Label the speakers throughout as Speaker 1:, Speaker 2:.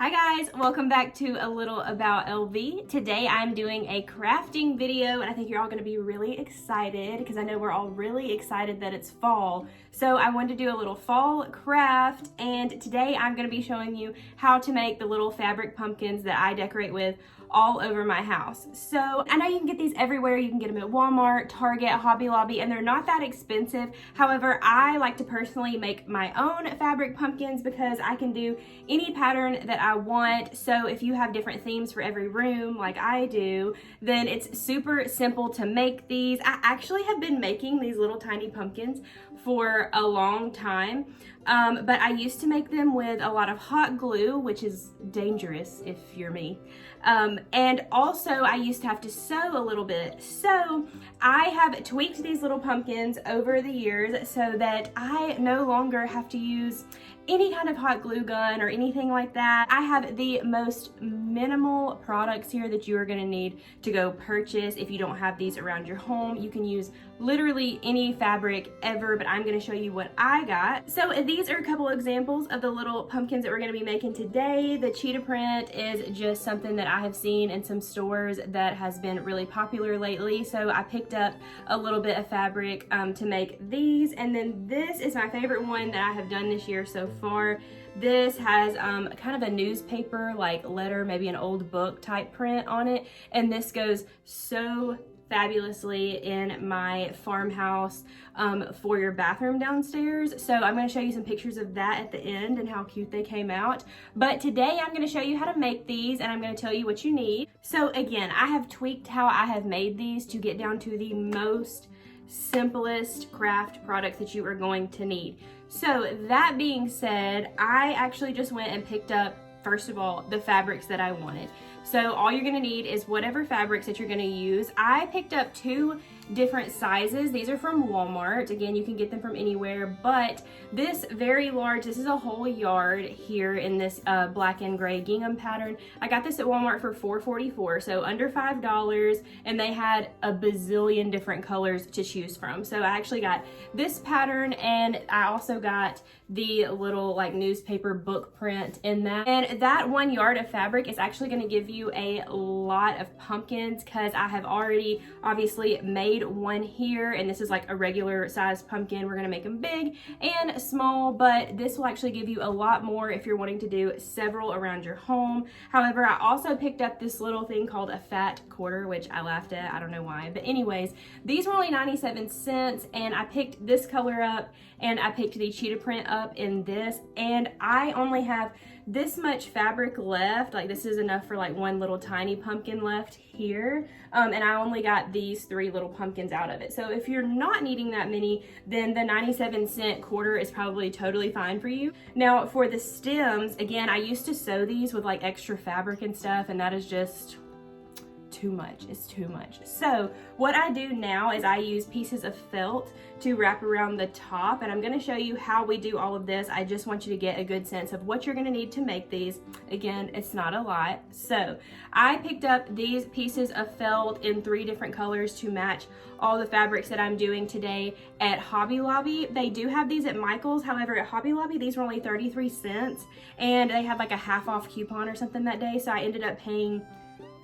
Speaker 1: Hi guys, welcome back to a little about LV. Today I'm doing a crafting video and I think you're all going to be really excited because I know we're all really excited that it's fall. So I wanted to do a little fall craft, and today I'm going to be showing you how to make the little fabric pumpkins that I decorate with all over my house. So I know you can get these everywhere. You can get them at Walmart, Target, Hobby Lobby, and they're not that expensive. However, I like to personally make my own fabric pumpkins because I can do any pattern that I want. So if you have different themes for every room like I do, then it's super simple to make these. I actually have been making these little tiny pumpkins for a long time, but I used to make them with a lot of hot glue, which is dangerous if you're me. And also I used to have to sew a little bit. So I have tweaked these little pumpkins over the years so that I no longer have to use any kind of hot glue gun or anything like that. I have the most minimal products here that you are going to need to go purchase. If you don't have these around your home, you can use literally any fabric ever, but I'm going to show you what I got. So these are a couple examples of the little pumpkins that we're going to be making today. The cheetah print is just something that I have seen in some stores that has been really popular lately, so I picked up a little bit of fabric to make these. And then this is my favorite one that I have done this year so far. This has kind of a newspaper like letter, maybe an old book type print on it, and this goes so fabulously in my farmhouse for your bathroom downstairs. So I'm going to show you some pictures of that at the end and how cute they came out. But today I'm going to show you how to make these, and I'm going to tell you what you need. So again, I have tweaked how I have made these to get down to the most simplest craft products that you are going to need. So that being said, I actually just went and picked up, first of all, the fabrics that I wanted. So all you're gonna need is whatever fabrics that you're gonna use. I picked up two different sizes. These are from Walmart. Again, you can get them from anywhere, but this very large, this is a whole yard here in this black and gray gingham pattern. I got this at Walmart for $4.44, so under $5, and they had a bazillion different colors to choose from. So I actually got this pattern, and I also got the little like newspaper book print in that. And that 1 yard of fabric is actually going to give you a lot of pumpkins, because I have already obviously made one here, and this is like a regular sized pumpkin. We're going to make them big and small, but this will actually give you a lot more if you're wanting to do several around your home. However, I also picked up this little thing called a fat quarter, which I laughed at. I don't know why, but anyways, these were only 97 cents, and I picked this color up, and I picked the cheetah print up in this, and I only have this much fabric left. Like, this is enough for like one little tiny pumpkin left here, and I only got these 3 little pumpkins out of it. So if you're not needing that many, then the 97-cent quarter is probably totally fine for you. Now for the stems, again, I used to sew these with like extra fabric and stuff, and that is just too much. It's too much. So what I do now is I use pieces of felt to wrap around the top, and I'm going to show you how we do all of this. I just want you to get a good sense of what you're going to need to make these. Again, it's not a lot. So I picked up these pieces of felt in 3 different colors to match all the fabrics that I'm doing today at Hobby Lobby. They do have these at Michael's. However, at Hobby Lobby, these were only 33 cents, and they had like a half off coupon or something that day, so I ended up paying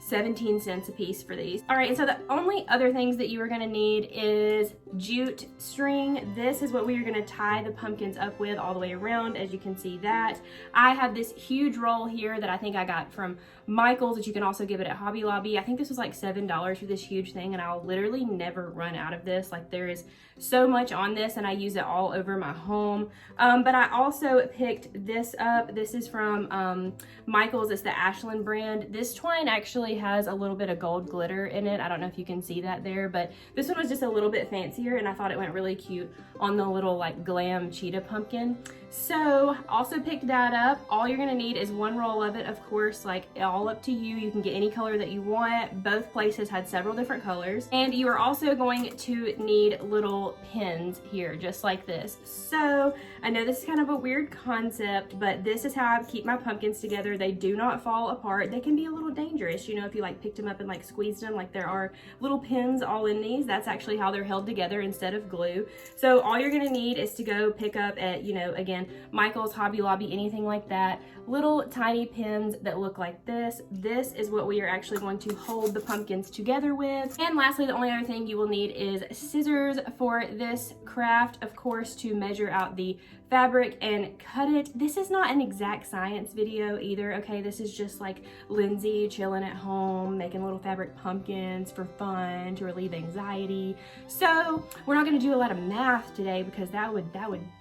Speaker 1: 17 cents a piece for these. All right, and so the only other things that you are gonna need is jute string. This is what we are gonna tie the pumpkins up with all the way around, as you can see that. I have this huge roll here that I think I got from Michael's, that you can also get it at Hobby Lobby. I think this was like $7 for this huge thing, and I'll literally never run out of this. Like, there is so much on this, and I use it all over my home. But I also picked this up. This is from Michael's. It's the Ashland brand. This twine actually has a little bit of gold glitter in it. I don't know if you can see that there, but this one was just a little bit fancier, and I thought it went really cute on the little like glam cheetah pumpkin. So also picked that up. All you're gonna need is 1 roll of it, of course, like all up to you. You can get any color that you want. Both places had several different colors. And you are also going to need little pins here, just like this. So I know this is kind of a weird concept, but this is how I keep my pumpkins together. They do not fall apart. They can be a little dangerous, you know, if you like picked them up and like squeezed them. Like, there are little pins all in these. That's actually how they're held together instead of glue. So all you're gonna need is to go pick up at, you know, again, can. Michael's, Hobby Lobby, anything like that. Little tiny pins that look like this. This is what we are actually going to hold the pumpkins together with. And lastly, the only other thing you will need is scissors for this craft, of course, to measure out the fabric and cut it. This is not an exact science video either, okay? This is just like Lindsay chilling at home, making little fabric pumpkins for fun, to relieve anxiety. So we're not gonna do a lot of math today because that would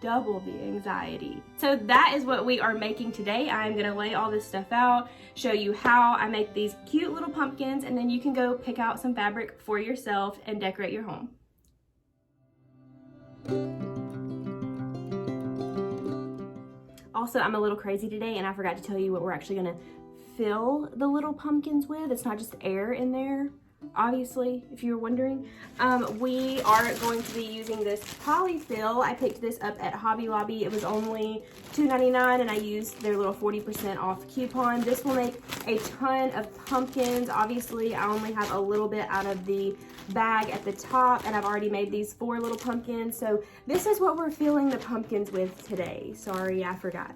Speaker 1: double the anxiety. So that is what we are making today. I'm gonna lay all this stuff out, show you how I make these cute little pumpkins, and then you can go pick out some fabric for yourself and decorate your home. Also, I'm a little crazy today and I forgot to tell you what we're actually gonna fill the little pumpkins with. It's not just air in there, obviously, if you're wondering. We are going to be using this polyfill. I picked this up at Hobby Lobby. It was only $2.99 and I used their little 40% off coupon. This will make a ton of pumpkins. Obviously, I only have a little bit out of the bag at the top and I've already made these 4 little pumpkins. So this is what we're filling the pumpkins with today. Sorry, I forgot.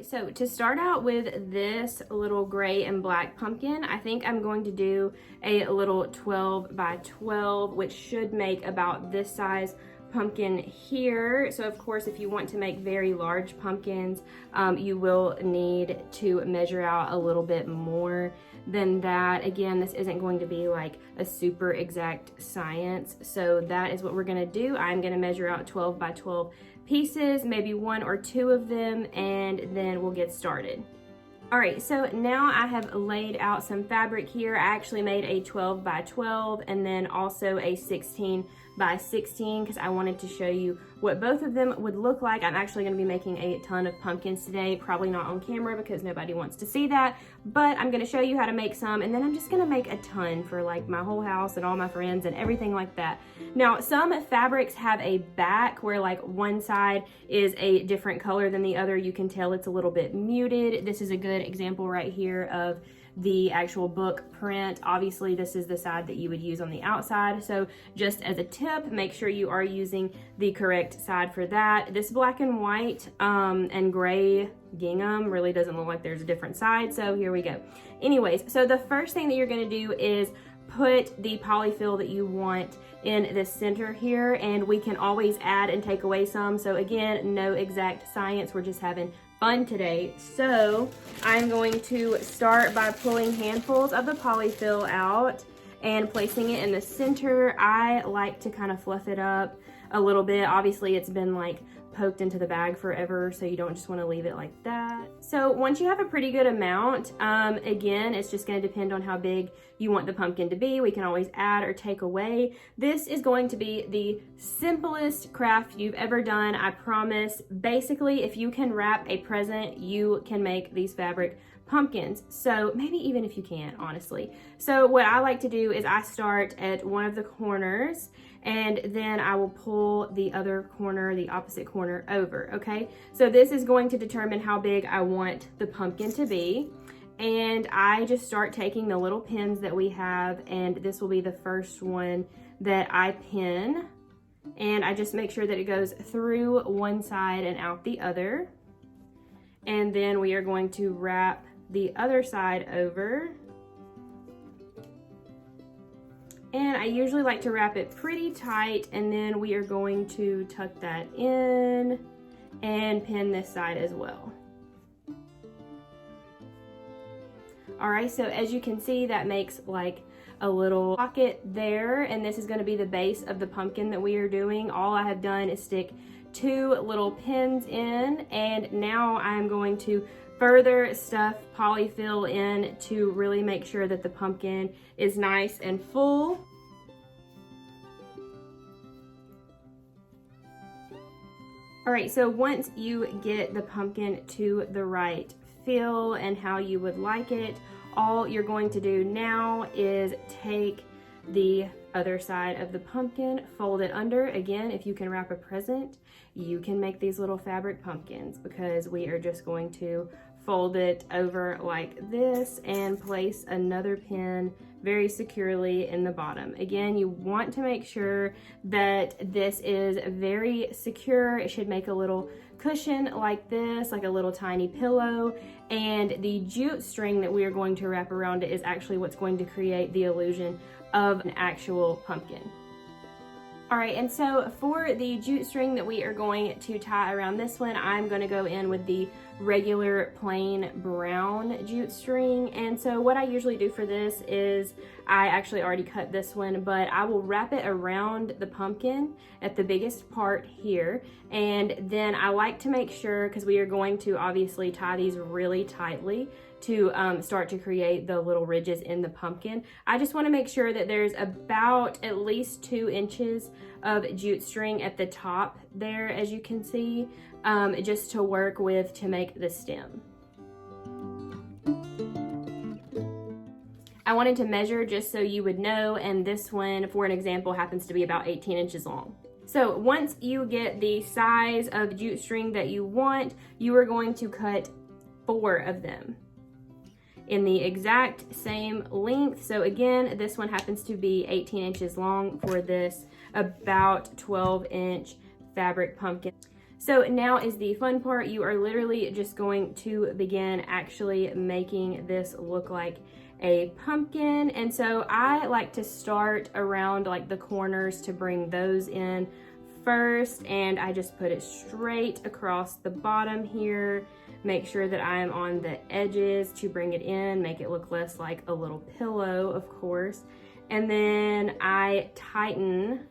Speaker 1: So to start out with this little gray and black pumpkin, I think I'm going to do a little 12 by 12, which should make about this size pumpkin here. So of course, if you want to make very large pumpkins, you will need to measure out a little bit more than that. Again, this isn't going to be like a super exact science. So that is what we're gonna do. I'm gonna measure out 12 by 12 pieces, maybe 1 or 2 of them, and then we'll get started. All right, so now I have laid out some fabric here. I actually made a 12 by 12 and then also a 16 by 16 because I wanted to show you what both of them would look like. I'm actually going to be making a ton of pumpkins today, probably not on camera because nobody wants to see that, but I'm going to show you how to make some, and then I'm just going to make a ton for like my whole house and all my friends and everything like that. Now, some fabrics have a back where like one side is a different color than the other. You can tell it's a little bit muted. This is a good example right here of the actual book print. Obviously, this is the side that you would use on the outside. So just as a tip, make sure you are using the correct side for that. This black and white and gray gingham really doesn't look like there's a different side. So here we go. Anyways, so the first thing that you're gonna do is put the polyfill that you want in the center here, and we can always add and take away some. So again, no exact science, we're just having fun today. So I'm going to start by pulling handfuls of the polyfill out and placing it in the center. I like to kind of fluff it up a little bit. Obviously, it's been like poked into the bag forever, so you don't just want to leave it like that. So once you have a pretty good amount, again, it's just going to depend on how big you want the pumpkin to be. We can always add or take away. This is going to be the simplest craft you've ever done, I promise. Basically, if you can wrap a present, you can make these fabric pumpkins. So maybe even if you can't, honestly. So what I like to do is I start at one of the corners and then I will pull the other corner, the opposite corner over, okay? So this is going to determine how big I want the pumpkin to be. And I just start taking the little pins that we have, and this will be the first one that I pin. And I just make sure that it goes through one side and out the other. And then we are going to wrap the other side over. And I usually like to wrap it pretty tight, and then we are going to tuck that in and pin this side as well. All right, so as you can see, that makes like a little pocket there, and this is going to be the base of the pumpkin that we are doing. All I have done is stick 2 little pins in, and now I'm going to further stuff polyfill in to really make sure that the pumpkin is nice and full. All right, so once you get the pumpkin to the right fill and how you would like it, all you're going to do now is take the other side of the pumpkin, fold it under. Again, if you can wrap a present, you can make these little fabric pumpkins, because we are just going to fold it over like this and place another pin very securely in the bottom. Again, you want to make sure that this is very secure. It should make a little cushion like this, like a little tiny pillow, and the jute string that we are going to wrap around it is actually what's going to create the illusion of an actual pumpkin. All right, and so for the jute string that we are going to tie around this one, I'm going to go in with the regular plain brown jute string. And so what I usually do for this is, I actually already cut this one, but I will wrap it around the pumpkin at the biggest part here. And then I like to make sure, because we are going to obviously tie these really tightly to start to create the little ridges in the pumpkin. I just want to make sure that there's about at least 2 inches of jute string at the top there, as you can see, just to work with to make the stem. I wanted to measure just so you would know, and this one, for an example, happens to be about 18 inches long. So once you get the size of jute string that you want, you are going to cut 4 of them in the exact same length. So again, this one happens to be 18 inches long for this about 12-inch fabric pumpkin. So now is the fun part. You are literally just going to begin actually making this look like a pumpkin. And so I like to start around like the corners to bring those in first, and I just put it straight across the bottom here. Make sure that I'm on the edges to bring it in, make it look less like a little pillow, of course. And then I tighten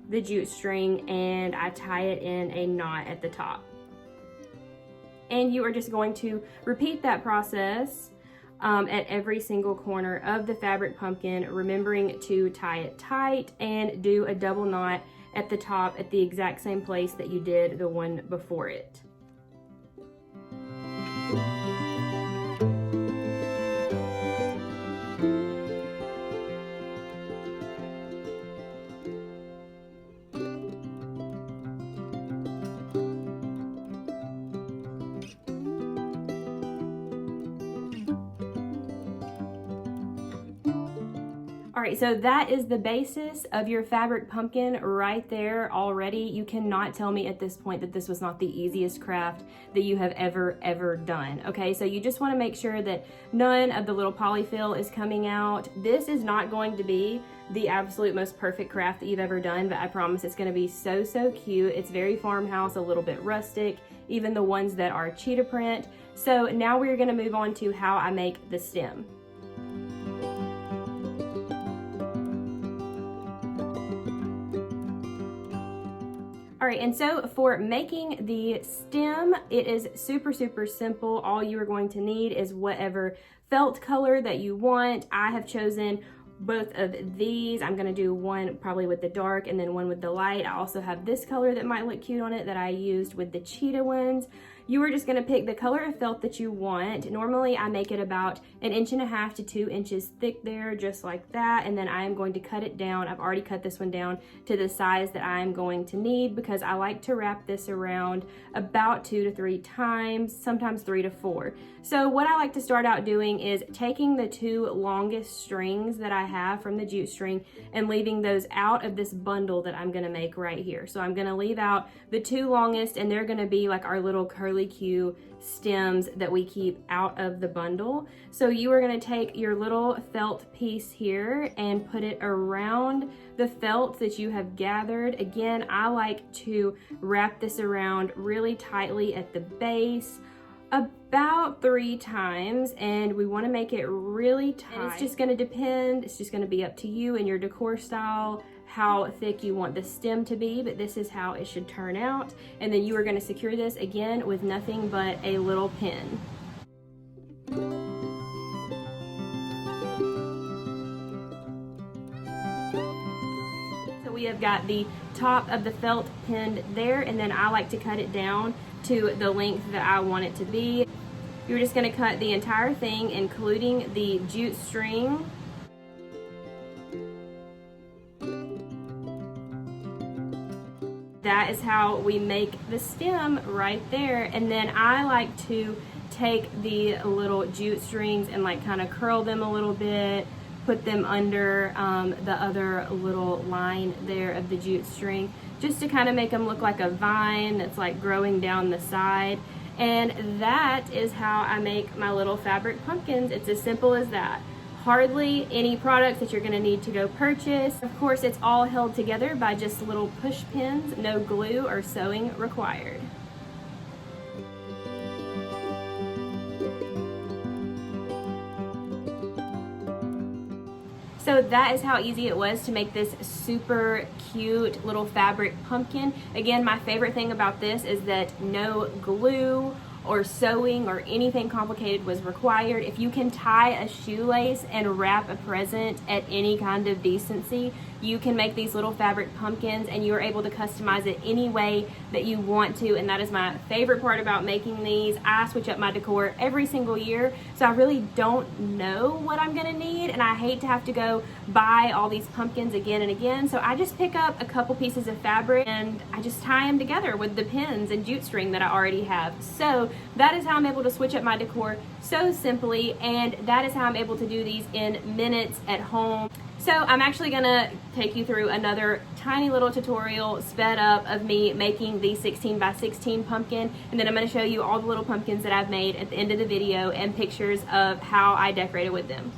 Speaker 1: the jute string and I tie it in a knot at the top. And you are just going to repeat that process at every single corner of the fabric pumpkin, remembering to tie it tight and do a double knot at the top at the exact same place that you did the one before it. All right, so that is the basis of your fabric pumpkin right there already. You cannot tell me at this point that this was not the easiest craft that you have ever done. Okay, so you just want to make sure that none of the little polyfill is coming out. This is not going to be the absolute most perfect craft that you've ever done, but I promise it's going to be so cute. It's very farmhouse, a little bit rustic, even the ones that are cheetah print. So now we're going to move on to how I make the stem. All right, and so for making the stem, it is super simple. All you are going to need is whatever felt color that you want. I have chosen both of these. I'm gonna do one probably with the dark and then one with the light. I also have this color that might look cute on it that I used with the cheetah ones. You are just gonna pick the color of felt that you want. Normally I make it about 1.5 to 2 inches thick there, just like that. And then I am going to cut it down. I've already cut this one down to the size that I'm going to need because I like to wrap this around about 2 to 3 times, sometimes 3 to 4. So what I like to start out doing is taking the 2 longest strings that I have from the jute string and leaving those out of this bundle that I'm gonna make right here. So I'm gonna leave out the 2 longest, and they're gonna be like our little curly Q stems that we keep out of the bundle. So you are going to take your little felt piece here and put it around the felt that you have gathered. Again, I like to wrap this around really tightly at the base about 3 times, and we want to make it really tight. And it's just going to depend, it's just going to be up to you and your decor style how thick you want the stem to be, but this is how it should turn out. And then you are going to secure this again with nothing but a little pin. So we have got the top of the felt pinned there, and then I like to cut it down to the length that I want it to be. You're just going to cut the entire thing, including the jute string. That is how we make the stem right there. And then I like to take the little jute strings and like kind of curl them a little bit, put them under the other little line there of the jute string just to kind of make them look like a vine that's like growing down the side. And that is how I make my little fabric pumpkins. It's as simple as that. Hardly any products that you're going to need to go purchase. Of course, it's all held together by just little push pins, no glue or sewing required. So that is how easy it was to make this super cute little fabric pumpkin. Again, my favorite thing about this is that no glue or sewing or anything complicated was required. If you can tie a shoelace and wrap a present at any kind of decency, you can make these little fabric pumpkins and you're able to customize it any way that you want to, and that is my favorite part about making these. I switch up my decor every single year, so I really don't know what I'm gonna need, and I hate to have to go buy all these pumpkins again and again, so I just pick up a couple pieces of fabric and I just tie them together with the pins and jute string that I already have. So that is how I'm able to switch up my decor so simply, and that is how I'm able to do these in minutes at home. So I'm actually gonna take you through another tiny little tutorial sped up of me making the 16 by 16 pumpkin, and then I'm gonna show you all the little pumpkins that I've made at the end of the video and pictures of how I decorated with them.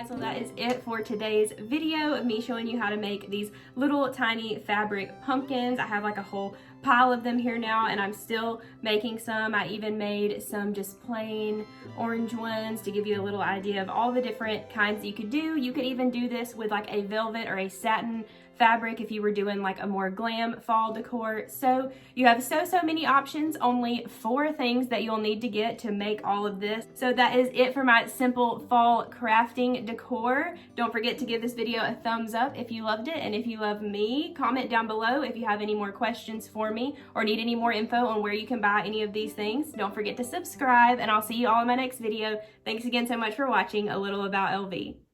Speaker 1: So that is it for today's video of me showing you how to make these little tiny fabric pumpkins. I have like a whole pile of them here now, and I'm still making some. I even made some just plain orange ones to give you a little idea of all the different kinds you could do. You could even do this with like a velvet or a satin fabric if you were doing like a more glam fall decor. So you have so many options, only 4 things that you'll need to get to make all of this. So that is it for my simple fall crafting decor. Don't forget to give this video a thumbs up if you loved it, and if you love me, comment down below if you have any more questions for me or need any more info on where you can buy any of these things. Don't forget to subscribe, and I'll see you all in my next video. Thanks again so much for watching A Little About LV.